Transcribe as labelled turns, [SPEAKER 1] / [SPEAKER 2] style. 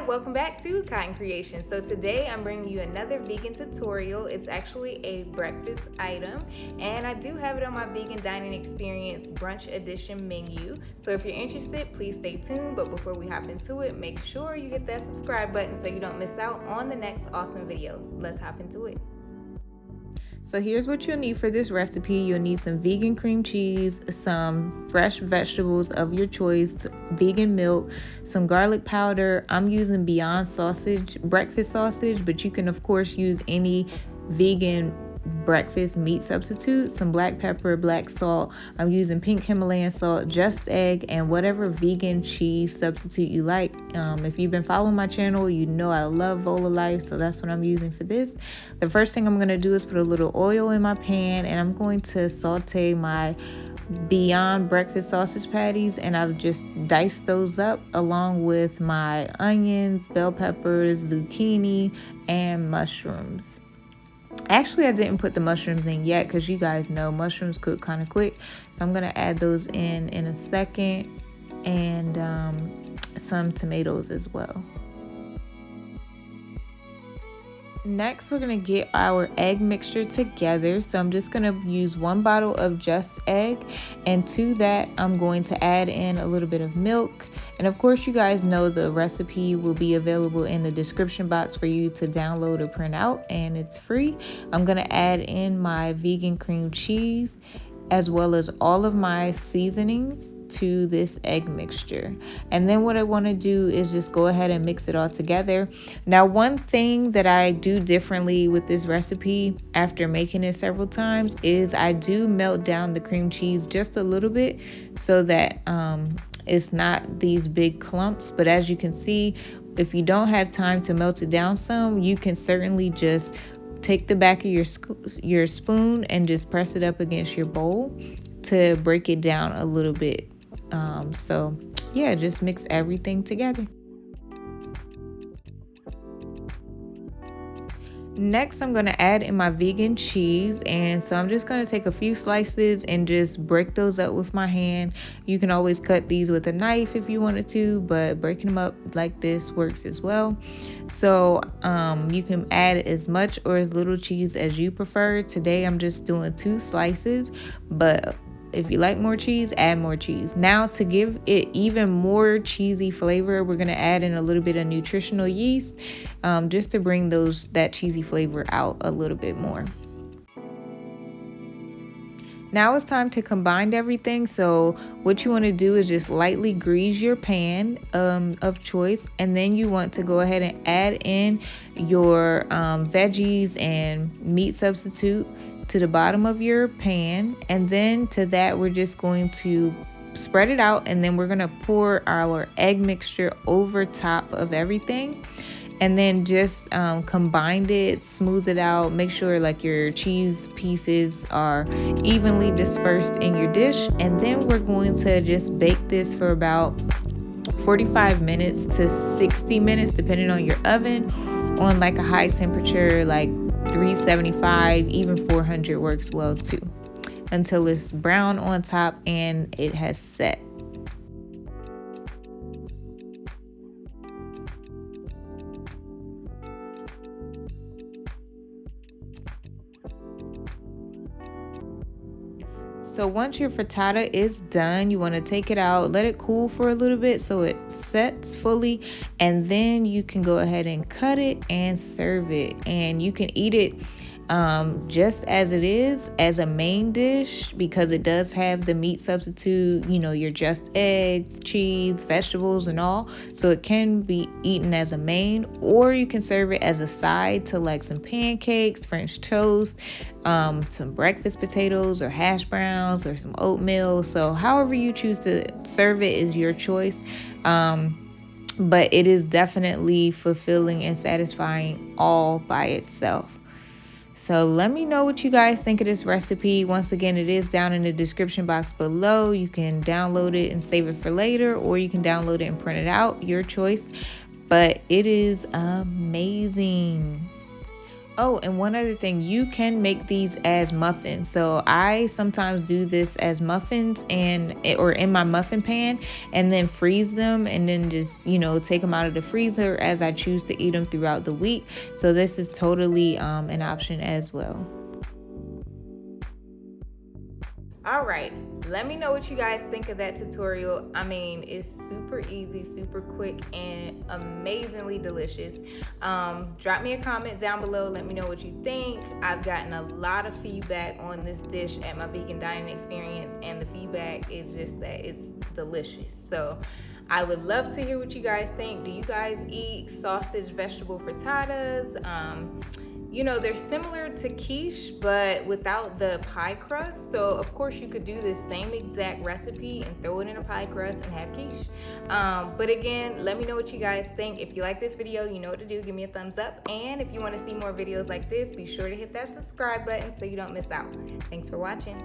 [SPEAKER 1] welcome back to Cotton Creation. So today I'm bringing you another vegan tutorial. It's actually a breakfast item, and I do have it on my Vegan Dining Experience Brunch Edition menu. So if you're interested, please stay tuned. But before we hop into it, make sure you hit that subscribe button so you don't miss out on the next awesome video. Let's hop into it. So here's what you'll need for this recipe. You'll need some vegan cream cheese, some fresh vegetables of your choice, vegan milk, some garlic powder. I'm using Beyond sausage, breakfast sausage, but you can of course use any vegan breakfast meat substitute, some black pepper, black salt. I'm using pink Himalayan salt, just egg, and whatever vegan cheese substitute you like. If you've been following my channel, you know I love Vola Life, so that's what I'm using for this. The first thing I'm going to do is put a little oil in my pan, and I'm going to saute my Beyond breakfast sausage patties, and I've just diced those up along with my onions, bell peppers, zucchini, and mushrooms. Actually, I didn't put the mushrooms in yet because you guys know mushrooms cook kind of quick. So I'm going to add those in a second, and some tomatoes as well. Next, we're going to get our egg mixture together. So I'm just going to use 1 bottle of just egg, and to that I'm going to add in a little bit of milk. And of course, you guys know the recipe will be available in the description box for you to download or print out, and it's free. I'm going to add in my vegan cream cheese as well as all of my seasonings to this egg mixture. And then what I want to do is just go ahead and mix it all together. Now, one thing that I do differently with this recipe after making it several times is I do melt down the cream cheese just a little bit so that it's not these big clumps. But as you can see, if you don't have time to melt it down some, you can certainly just take the back of your spoon and just press it up against your bowl to break it down a little bit. So yeah, just mix everything together. Next, I'm going to add in my vegan cheese, and so I'm just going to take a few slices and just break those up with my hand. You can always cut these with a knife if you wanted to, but breaking them up like this works as well. So you can add as much or as little cheese as you prefer. Today I'm just doing 2 slices, but if you like more cheese, add more cheese. Now, to give it even more cheesy flavor, we're going to add in a little bit of nutritional yeast, just to bring that cheesy flavor out a little bit more. Now it's time to combine everything. So what you want to do is just lightly grease your pan of choice, and then you want to go ahead and add in your veggies and meat substitute to the bottom of your pan. And then to that, we're just going to spread it out, and then we're going to pour our egg mixture over top of everything, and then just combine it, smooth it out, make sure like your cheese pieces are evenly dispersed in your dish. And then we're going to just bake this for about 45 minutes to 60 minutes depending on your oven, on like a high temperature, like 375, even 400 works well too, until it's brown on top and it has set. So once your frittata is done, you want to take it out, let it cool for a little bit so it sets fully, and then you can go ahead and cut it and serve it. And you can eat it just as it is, as a main dish, because it does have the meat substitute, you know, your just eggs, cheese, vegetables, and all. So it can be eaten as a main, or you can serve it as a side to like some pancakes, French toast, some breakfast potatoes or hash browns or some oatmeal. So however you choose to serve it is your choice. But it is definitely fulfilling and satisfying all by itself. So let me know what you guys think of this recipe. Once again, it is down in the description box below. You can download it and save it for later, or you can download it and print it out, your choice. But it is amazing. Oh, and one other thing, you can make these as muffins. So I sometimes do this as muffins or in my muffin pan, and then freeze them, and then just, take them out of the freezer as I choose to eat them throughout the week. So this is totally an option as well. All right, let me know what you guys think of that tutorial. I mean, it's super easy, super quick, and amazingly delicious. Drop me a comment down below. Let me know what you think. I've gotten a lot of feedback on this dish at my vegan dining experience, and the feedback is just that it's delicious. So I would love to hear what you guys think. Do you guys eat sausage vegetable frittatas? They're similar to quiche, but without the pie crust. So of course you could do this same exact recipe and throw it in a pie crust and have quiche. But again, let me know what you guys think. If you like this video, you know what to do. Give me a thumbs up. And if you want to see more videos like this, be sure to hit that subscribe button so you don't miss out. Thanks for watching.